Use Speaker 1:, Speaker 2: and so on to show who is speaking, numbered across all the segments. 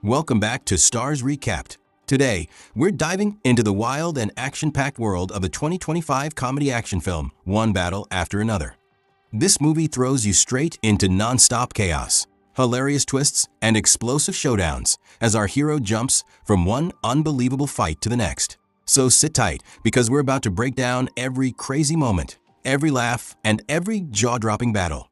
Speaker 1: Welcome back to Starz Recapped. Today, we're diving into the wild and action-packed world of the 2025 comedy action film, One Battle After Another. This movie throws you straight into non-stop chaos, hilarious twists, and explosive showdowns as our hero jumps from one unbelievable fight to the next. So sit tight, because we're about to break down every crazy moment, every laugh, and every jaw-dropping battle.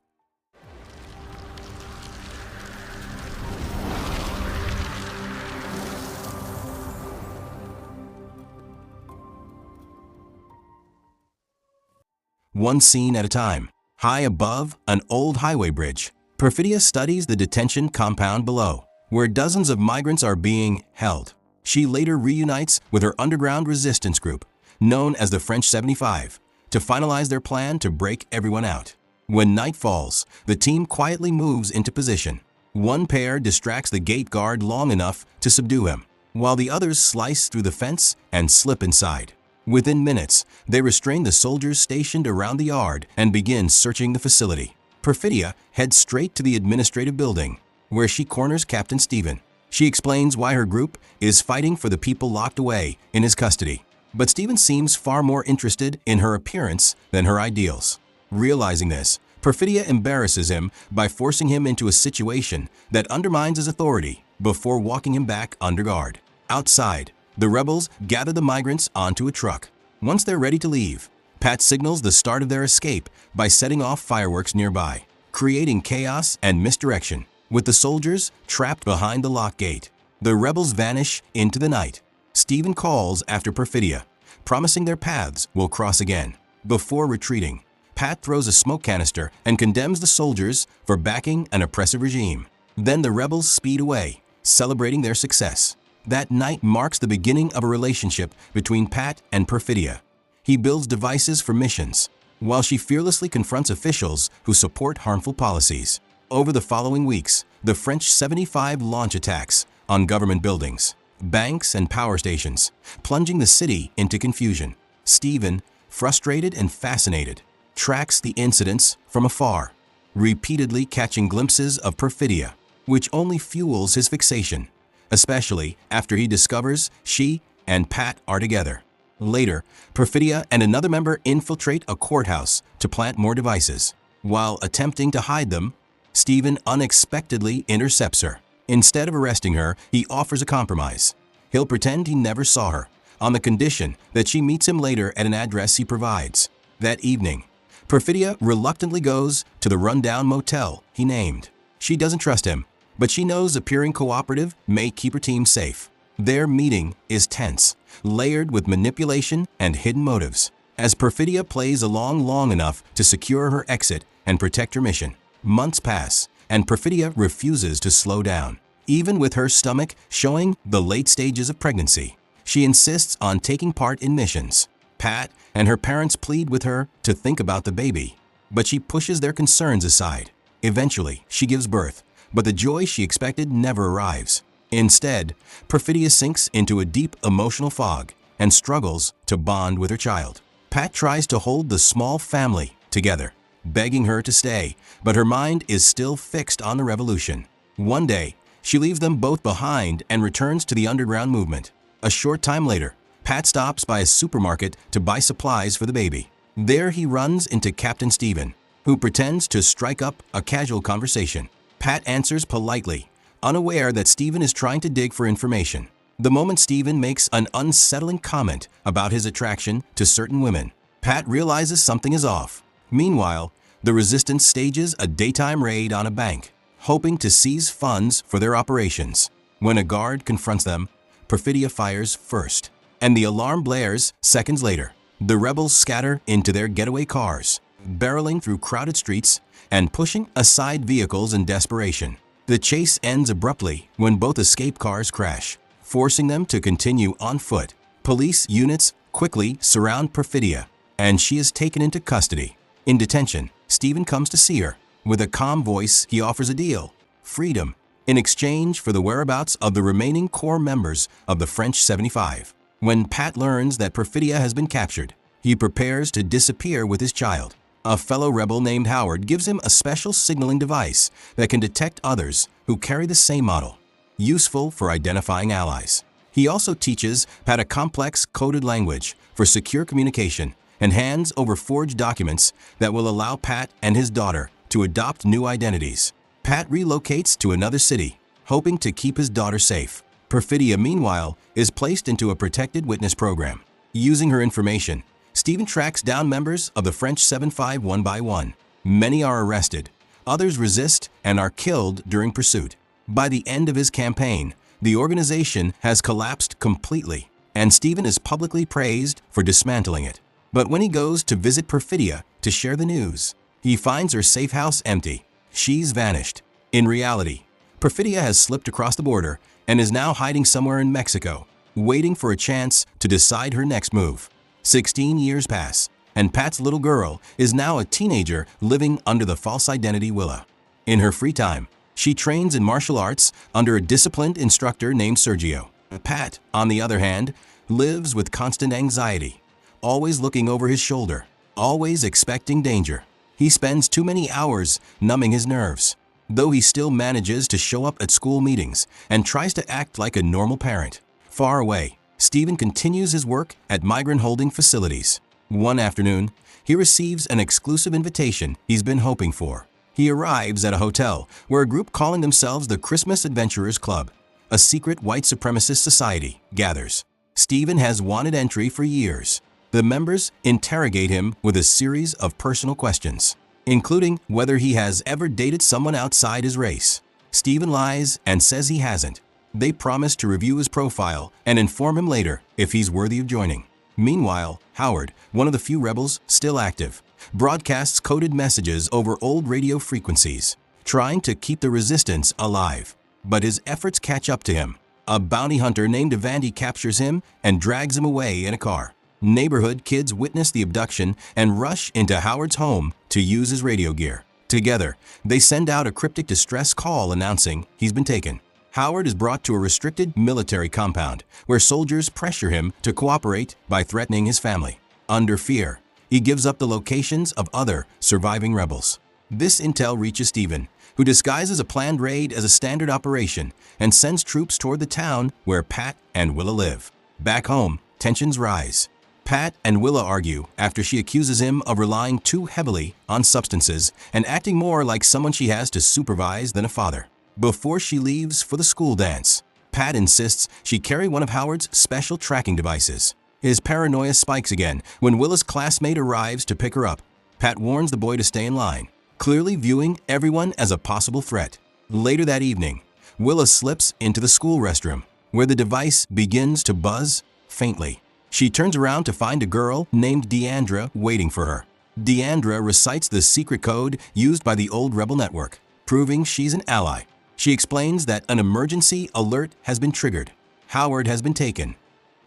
Speaker 1: One scene at a time. High above an old highway bridge, Perfidia studies the detention compound below, where dozens of migrants are being held. She later reunites with her underground resistance group, known as the French 75, to finalize their plan to break everyone out. When night falls, the team quietly moves into position. One pair distracts the gate guard long enough to subdue him, while the others slice through the fence and slip inside. Within minutes, they restrain the soldiers stationed around the yard and begin searching the facility. Perfidia heads straight to the administrative building, where she corners Captain Stephen. She explains why her group is fighting for the people locked away in his custody. But Stephen seems far more interested in her appearance than her ideals. Realizing this, Perfidia embarrasses him by forcing him into a situation that undermines his authority before walking him back under guard. Outside, the rebels gather the migrants onto a truck. Once they're ready to leave, Pat signals the start of their escape by setting off fireworks nearby, creating chaos and misdirection. With the soldiers trapped behind the lock gate, the rebels vanish into the night. Stephen calls after Perfidia, promising their paths will cross again. Before retreating, Pat throws a smoke canister and condemns the soldiers for backing an oppressive regime. Then the rebels speed away, celebrating their success. That night marks the beginning of a relationship between Pat and Perfidia. He builds devices for missions, while she fearlessly confronts officials who support harmful policies. Over the following weeks, the French 75 launch attacks on government buildings, banks, and power stations, plunging the city into confusion. Stephen, frustrated and fascinated, tracks the incidents from afar, repeatedly catching glimpses of Perfidia, which only fuels his fixation, especially after he discovers she and Pat are together. Later, Perfidia and another member infiltrate a courthouse to plant more devices. While attempting to hide them, Stephen unexpectedly intercepts her. Instead of arresting her, he offers a compromise. He'll pretend he never saw her, on the condition that she meets him later at an address he provides. That evening, Perfidia reluctantly goes to the rundown motel he named. She doesn't trust him, but she knows appearing cooperative may keep her team safe. Their meeting is tense, layered with manipulation and hidden motives. As Perfidia plays along long enough to secure her exit and protect her mission, months pass, and Perfidia refuses to slow down. Even with her stomach showing the late stages of pregnancy, she insists on taking part in missions. Pat and her parents plead with her to think about the baby, but she pushes their concerns aside. Eventually, she gives birth, but the joy she expected never arrives. Instead, Perfidia sinks into a deep emotional fog and struggles to bond with her child. Pat tries to hold the small family together, begging her to stay, but her mind is still fixed on the revolution. One day, she leaves them both behind and returns to the underground movement. A short time later, Pat stops by a supermarket to buy supplies for the baby. There he runs into Captain Stephen, who pretends to strike up a casual conversation. Pat answers politely, unaware that Stephen is trying to dig for information. The moment Stephen makes an unsettling comment about his attraction to certain women, Pat realizes something is off. Meanwhile, the resistance stages a daytime raid on a bank, hoping to seize funds for their operations. When a guard confronts them, Perfidia fires first, and the alarm blares seconds later. The rebels scatter into their getaway cars, barreling through crowded streets and pushing aside vehicles in desperation. The chase ends abruptly when both escape cars crash, forcing them to continue on foot. Police units quickly surround Perfidia, and she is taken into custody. In detention, Stephen comes to see her. With a calm voice, he offers a deal: freedom, in exchange for the whereabouts of the remaining core members of the French 75. When Pat learns that Perfidia has been captured, he prepares to disappear with his child. A fellow rebel named Howard gives him a special signaling device that can detect others who carry the same model. useful for identifying allies. He also teaches Pat a complex coded language for secure communication and hands over forged documents that will allow Pat and his daughter to adopt new identities. Pat relocates to another city, hoping to keep his daughter safe. Perfidia, meanwhile, is placed into a protected witness program. Using her information, Stephen tracks down members of the French 7-5 one by one. Many are arrested, others resist and are killed during pursuit. By the end of his campaign, the organization has collapsed completely, and Stephen is publicly praised for dismantling it. But when he goes to visit Perfidia to share the news, he finds her safe house empty. She's vanished. In reality, Perfidia has slipped across the border and is now hiding somewhere in Mexico, waiting for a chance to decide her next move. 16 years pass, and Pat's little girl is now a teenager living under the false identity Willa. In her free time, she trains in martial arts under a disciplined instructor named Sergio. Pat, on the other hand, lives with constant anxiety, always looking over his shoulder, always expecting danger. He spends too many hours numbing his nerves, though he still manages to show up at school meetings and tries to act like a normal parent. Far away, Stephen continues his work at migrant holding facilities. One afternoon, he receives an exclusive invitation he's been hoping for. He arrives at a hotel where a group calling themselves the Christmas Adventurers Club, a secret white supremacist society, gathers. Stephen has wanted entry for years. The members interrogate him with a series of personal questions, including whether he has ever dated someone outside his race. Stephen lies and says he hasn't. They promise to review his profile and inform him later if he's worthy of joining. Meanwhile, Howard, one of the few rebels still active, broadcasts coded messages over old radio frequencies, trying to keep the resistance alive. But his efforts catch up to him. A bounty hunter named Evandy captures him and drags him away in a car. Neighborhood kids witness the abduction and rush into Howard's home to use his radio gear. Together, they send out a cryptic distress call announcing he's been taken. Howard is brought to a restricted military compound where soldiers pressure him to cooperate by threatening his family. Under fear, he gives up the locations of other surviving rebels. This intel reaches Stephen, who disguises a planned raid as a standard operation and sends troops toward the town where Pat and Willa live. Back home, tensions rise. Pat and Willa argue after she accuses him of relying too heavily on substances and acting more like someone she has to supervise than a father. Before she leaves for the school dance, Pat insists she carry one of Howard's special tracking devices. His paranoia spikes again when Willa's classmate arrives to pick her up. Pat warns the boy to stay in line, clearly viewing everyone as a possible threat. Later that evening, Willa slips into the school restroom, where the device begins to buzz faintly. She turns around to find a girl named Deandra waiting for her. Deandra recites the secret code used by the old rebel network, proving she's an ally. She explains that an emergency alert has been triggered, Howard has been taken,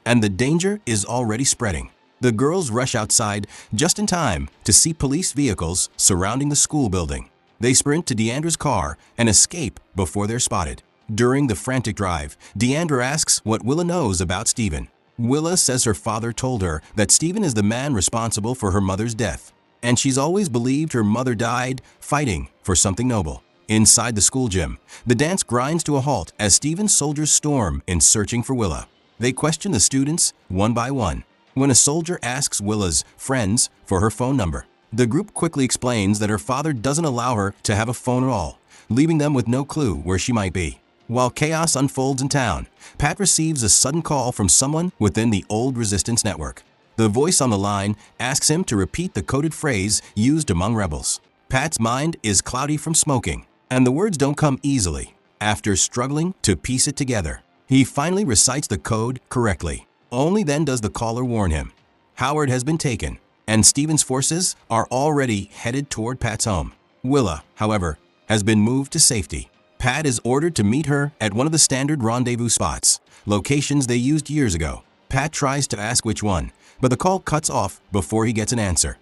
Speaker 1: and the danger is already spreading. The girls rush outside just in time to see police vehicles surrounding the school building. They sprint to Deandra's car and escape before they're spotted. During the frantic drive, Deandra asks what Willa knows about Stephen. Willa says her father told her that Stephen is the man responsible for her mother's death, and she's always believed her mother died fighting for something noble. Inside the school gym, the dance grinds to a halt as Stephen's soldiers storm in searching for Willa. They question the students one by one. When a soldier asks Willa's friends for her phone number, the group quickly explains that her father doesn't allow her to have a phone at all, leaving them with no clue where she might be. While chaos unfolds in town, Pat receives a sudden call from someone within the old resistance network. The voice on the line asks him to repeat the coded phrase used among rebels. Pat's mind is cloudy from smoking, and the words don't come easily. After struggling to piece it together, he finally recites the code correctly. Only then does the caller warn him. Howard has been taken, and Stephen's forces are already headed toward Pat's home. Willa, however, has been moved to safety. Pat is ordered to meet her at one of the standard rendezvous spots, locations they used years ago. Pat tries to ask which one, but the call cuts off before he gets an answer.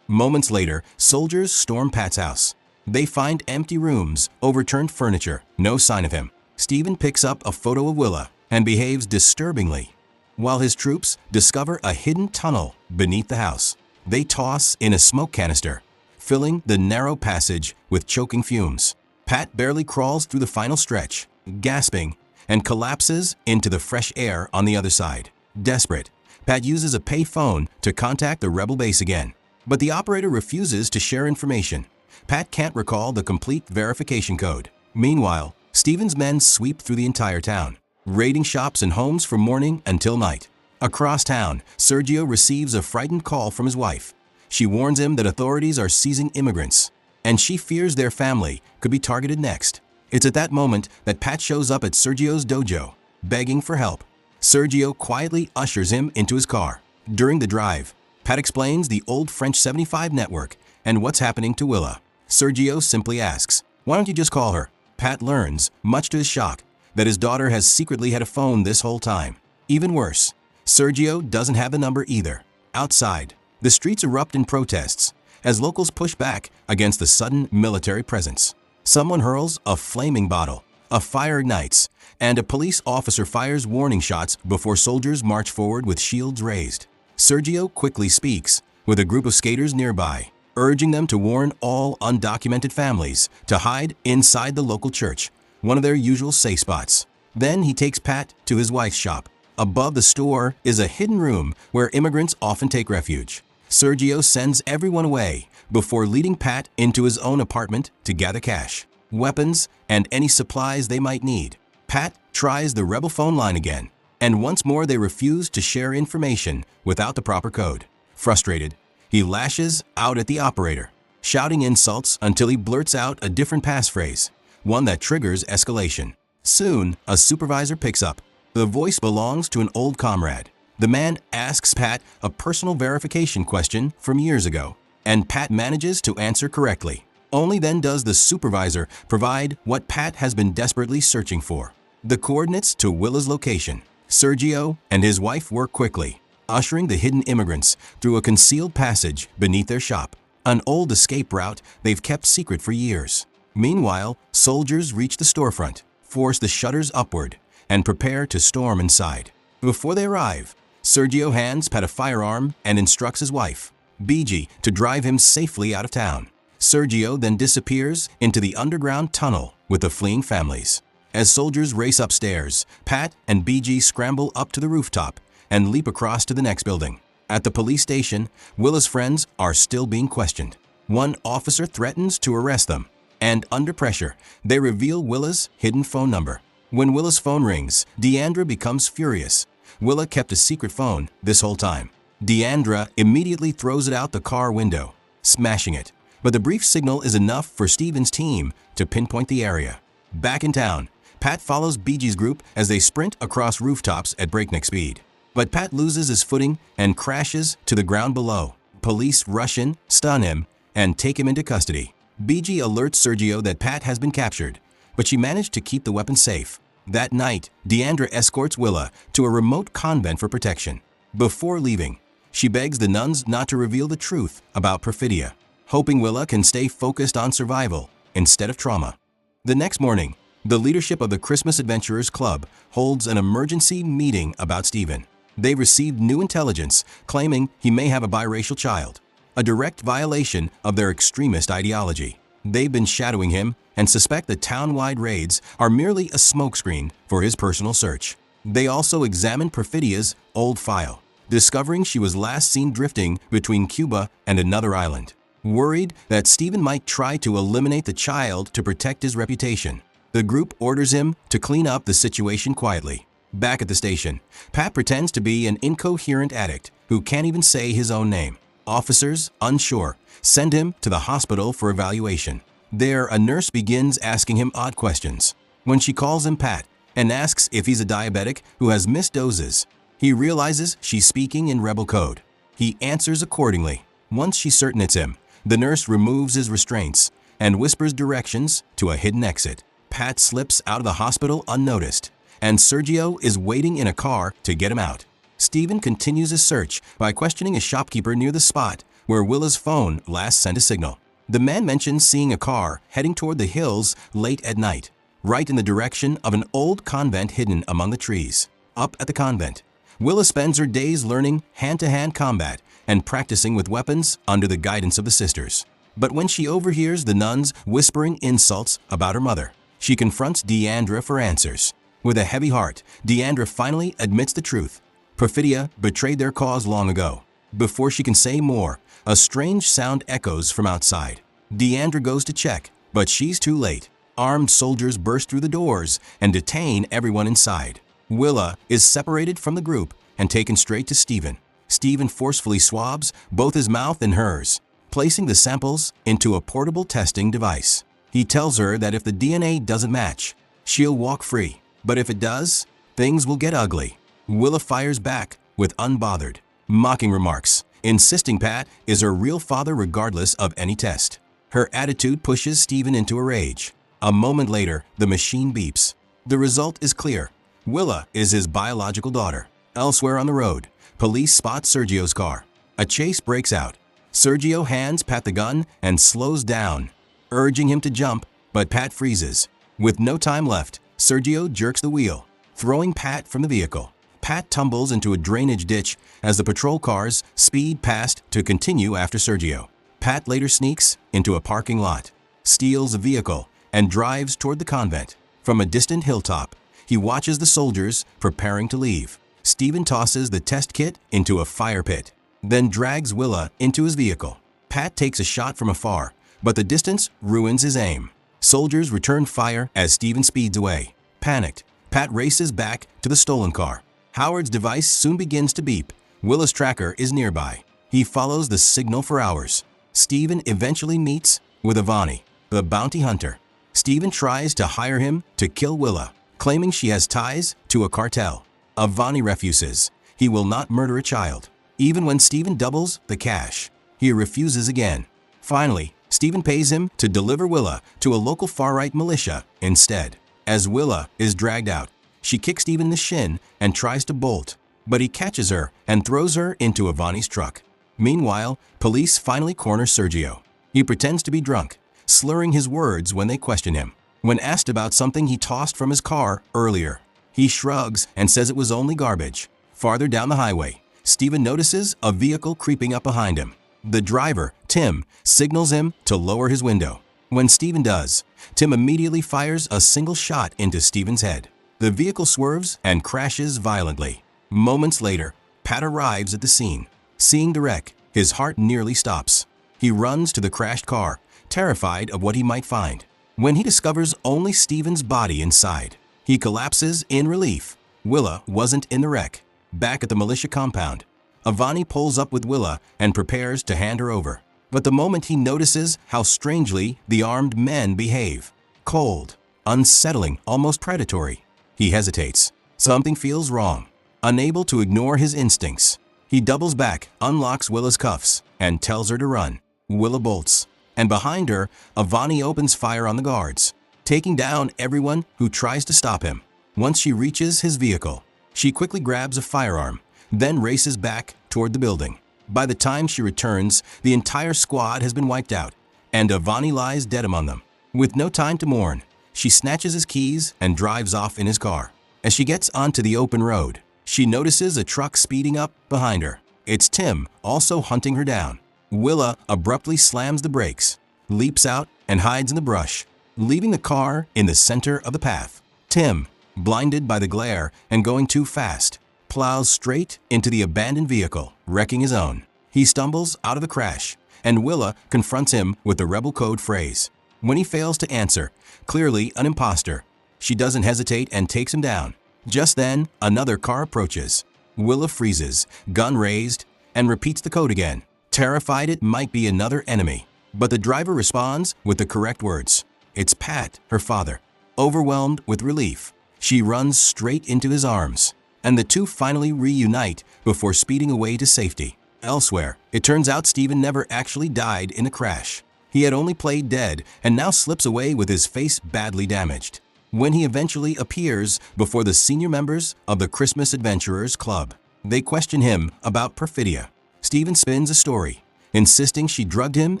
Speaker 1: Moments later, soldiers storm Pat's house. They find empty rooms, overturned furniture, no sign of him. Stephen picks up a photo of Willa and behaves disturbingly, while his troops discover a hidden tunnel beneath the house. They toss in a smoke canister, filling the narrow passage with choking fumes. Pat barely crawls through the final stretch, gasping and collapses into the fresh air on the other side. Desperate, Pat uses a pay phone to contact the rebel base again, but the operator refuses to share information. Pat can't recall the complete verification code. Meanwhile, Steven's men sweep through the entire town, raiding shops and homes from morning until night. Across town, Sergio receives a frightened call from his wife. She warns him that authorities are seizing immigrants, and she fears their family could be targeted next. It's at that moment that Pat shows up at Sergio's dojo, begging for help. Sergio quietly ushers him into his car. During the drive, Pat explains the old French 75 network and what's happening to Willa. Sergio simply asks, "Why don't you just call her?" Pat learns, much to his shock, that his daughter has secretly had a phone this whole time. Even worse, Sergio doesn't have the number either. Outside, the streets erupt in protests as locals push back against the sudden military presence. Someone hurls a flaming bottle, a fire ignites, and a police officer fires warning shots before soldiers march forward with shields raised. Sergio quickly speaks with a group of skaters nearby, urging them to warn all undocumented families to hide inside the local church, one of their usual safe spots. Then he takes Pat to his wife's shop. Above the store is a hidden room where immigrants often take refuge. Sergio sends everyone away before leading Pat into his own apartment to gather cash, weapons, and any supplies they might need. Pat tries the rebel phone line again, and once more they refuse to share information without the proper code. Frustrated, he lashes out at the operator, shouting insults until he blurts out a different passphrase, one that triggers escalation. Soon, a supervisor picks up. The voice belongs to an old comrade. The man asks Pat a personal verification question from years ago, and Pat manages to answer correctly. Only then does the supervisor provide what Pat has been desperately searching for: the coordinates to Willa's location. Sergio and his wife work quickly, ushering the hidden immigrants through a concealed passage beneath their shop, an old escape route they've kept secret for years. Meanwhile, soldiers reach the storefront, force the shutters upward, and prepare to storm inside. Before they arrive, Sergio hands Pat a firearm and instructs his wife, BG, to drive him safely out of town. Sergio then disappears into the underground tunnel with the fleeing families. As soldiers race upstairs, Pat and BG scramble up to the rooftop and leap across to the next building. At the police station, Willa's friends are still being questioned. One officer threatens to arrest them, and under pressure, they reveal Willa's hidden phone number. When Willa's phone rings, Deandra becomes furious. Willa kept a secret phone this whole time. Deandra immediately throws it out the car window, smashing it. But the brief signal is enough for Steven's team to pinpoint the area. Back in town, Pat follows BG's group as they sprint across rooftops at breakneck speed. But Pat loses his footing and crashes to the ground below. Police rush in, stun him, and take him into custody. BG alerts Sergio that Pat has been captured, but she managed to keep the weapon safe. That night, Deandra escorts Willa to a remote convent for protection. Before leaving, she begs the nuns not to reveal the truth about Perfidia, hoping Willa can stay focused on survival instead of trauma. The next morning, the leadership of the Christmas Adventurers Club holds an emergency meeting about Steven. They received new intelligence claiming he may have a biracial child, a direct violation of their extremist ideology. They've been shadowing him and suspect the town-wide raids are merely a smokescreen for his personal search. They also examined Perfidia's old file, discovering she was last seen drifting between Cuba and another island. Worried that Steven might try to eliminate the child to protect his reputation, the group orders him to clean up the situation quietly. Back at the station, Pat pretends to be an incoherent addict who can't even say his own name. Officers, unsure, send him to the hospital for evaluation. There, a nurse begins asking him odd questions. When she calls him Pat and asks if he's a diabetic who has missed doses, he realizes she's speaking in rebel code. He answers accordingly. Once she's certain it's him, the nurse removes his restraints and whispers directions to a hidden exit. Pat slips out of the hospital unnoticed, and Sergio is waiting in a car to get him out. Steven continues his search by questioning a shopkeeper near the spot where Willa's phone last sent a signal. The man mentions seeing a car heading toward the hills late at night, right in the direction of an old convent hidden among the trees. Up at the convent, Willa spends her days learning hand-to-hand combat and practicing with weapons under the guidance of the sisters. But when she overhears the nuns whispering insults about her mother, she confronts Deandra for answers. With a heavy heart, Deandra finally admits the truth. Perfidia betrayed their cause long ago. Before she can say more, a strange sound echoes from outside. Deandra goes to check, but she's too late. Armed soldiers burst through the doors and detain everyone inside. Willa is separated from the group and taken straight to Stephen. Stephen forcefully swabs both his mouth and hers, placing the samples into a portable testing device. He tells her that if the DNA doesn't match, she'll walk free. But if it does, things will get ugly. Willa fires back with unbothered, mocking remarks, insisting Pat is her real father regardless of any test. Her attitude pushes Stephen into a rage. A moment later, the machine beeps. The result is clear. Willa is his biological daughter. Elsewhere on the road, police spot Sergio's car. A chase breaks out. Sergio hands Pat the gun and slows down, urging him to jump, but Pat freezes. With no time left, Sergio jerks the wheel, throwing Pat from the vehicle. Pat tumbles into a drainage ditch as the patrol cars speed past to continue after Sergio. Pat later sneaks into a parking lot, steals a vehicle, and drives toward the convent. From a distant hilltop, he watches the soldiers preparing to leave. Stephen tosses the test kit into a fire pit, then drags Willa into his vehicle. Pat takes a shot from afar, but the distance ruins his aim. Soldiers return fire as Stephen speeds away. Panicked, Pat races back to the stolen car. Howard's device soon begins to beep. Willa's tracker is nearby. He follows the signal for hours. Stephen eventually meets with Ivani, the bounty hunter. Stephen tries to hire him to kill Willa, claiming she has ties to a cartel. Ivani refuses. He will not murder a child. Even when Stephen doubles the cash, he refuses again. Finally, Stephen pays him to deliver Willa to a local far-right militia instead. As Willa is dragged out, she kicks Stephen in the shin and tries to bolt, but he catches her and throws her into Ivani's truck. Meanwhile, police finally corner Sergio. He pretends to be drunk, slurring his words when they question him. When asked about something he tossed from his car earlier, he shrugs and says it was only garbage. Farther down the highway, Stephen notices a vehicle creeping up behind him. The driver, Tim, signals him to lower his window. When Stephen does, Tim immediately fires a single shot into Stephen's head. The vehicle swerves and crashes violently. Moments later, Pat arrives at the scene. Seeing the wreck, his heart nearly stops. He runs to the crashed car, terrified of what he might find. When he discovers only Stephen's body inside, he collapses in relief. Willa wasn't in the wreck. Back at the militia compound, Ivani pulls up with Willa and prepares to hand her over. But the moment he notices how strangely the armed men behave, cold, unsettling, almost predatory, he hesitates. Something feels wrong. Unable to ignore his instincts, he doubles back, unlocks Willa's cuffs, and tells her to run. Willa bolts, and behind her, Ivani opens fire on the guards, taking down everyone who tries to stop him. Once she reaches his vehicle, she quickly grabs a firearm, then races back toward the building. By the time she returns, the entire squad has been wiped out, and Ivani lies dead among them. With no time to mourn, she snatches his keys and drives off in his car. As she gets onto the open road, she notices a truck speeding up behind her. It's Tim, also hunting her down. Willa abruptly slams the brakes, leaps out, and hides in the brush, leaving the car in the center of the path. Tim, blinded by the glare and going too fast, plows straight into the abandoned vehicle, wrecking his own. He stumbles out of the crash, and Willa confronts him with the rebel code phrase. When he fails to answer, clearly an imposter, she doesn't hesitate and takes him down. Just then, another car approaches. Willa freezes, gun raised, and repeats the code again, terrified it might be another enemy. But the driver responds with the correct words. It's Pat, her father. Overwhelmed with relief, she runs straight into his arms, and the two finally reunite before speeding away to safety. Elsewhere, it turns out Stephen never actually died in the crash. He had only played dead and now slips away with his face badly damaged. When he eventually appears before the senior members of the Christmas Adventurers Club, they question him about Perfidia. Stephen spins a story, insisting she drugged him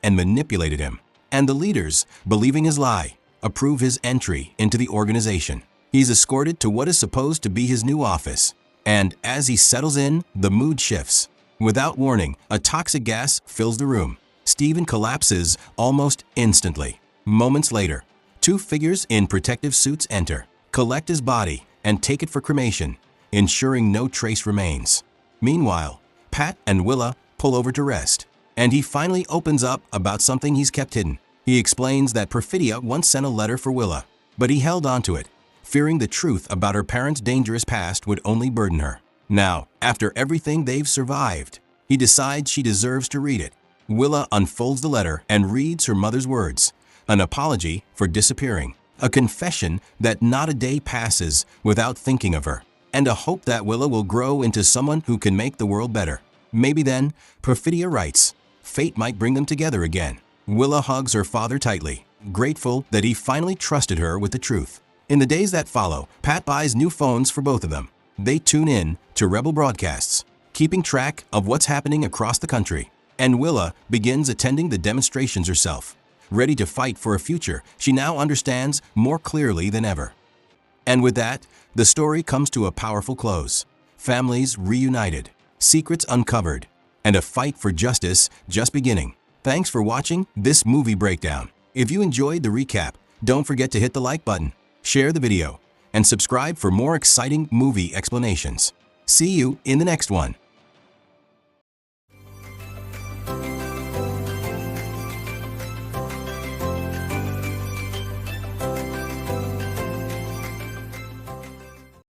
Speaker 1: and manipulated him, and the leaders, believing his lie, approve his entry into the organization. He's escorted to what is supposed to be his new office, and as he settles in, the mood shifts. Without warning, a toxic gas fills the room. Stephen collapses almost instantly. Moments later, two figures in protective suits enter, collect his body, and take it for cremation, ensuring no trace remains. Meanwhile, Pat and Willa pull over to rest, and he finally opens up about something he's kept hidden. He explains that Perfidia once sent a letter for Willa, but he held onto it, fearing the truth about her parents' dangerous past would only burden her. Now, after everything they've survived, he decides she deserves to read it. Willa unfolds the letter and reads her mother's words, an apology for disappearing, a confession that not a day passes without thinking of her, and a hope that Willa will grow into someone who can make the world better. Maybe then, Perfidia writes, fate might bring them together again. Willa hugs her father tightly, grateful that he finally trusted her with the truth. In the days that follow, Pat buys new phones for both of them. They tune in to Rebel broadcasts, keeping track of what's happening across the country. And Willa begins attending the demonstrations herself, ready to fight for a future she now understands more clearly than ever. And with that, the story comes to a powerful close. Families reunited, secrets uncovered, and a fight for justice just beginning. Thanks for watching this movie breakdown. If you enjoyed the recap, don't forget to hit the like button, share the video, and subscribe for more exciting movie explanations. See you in the next one.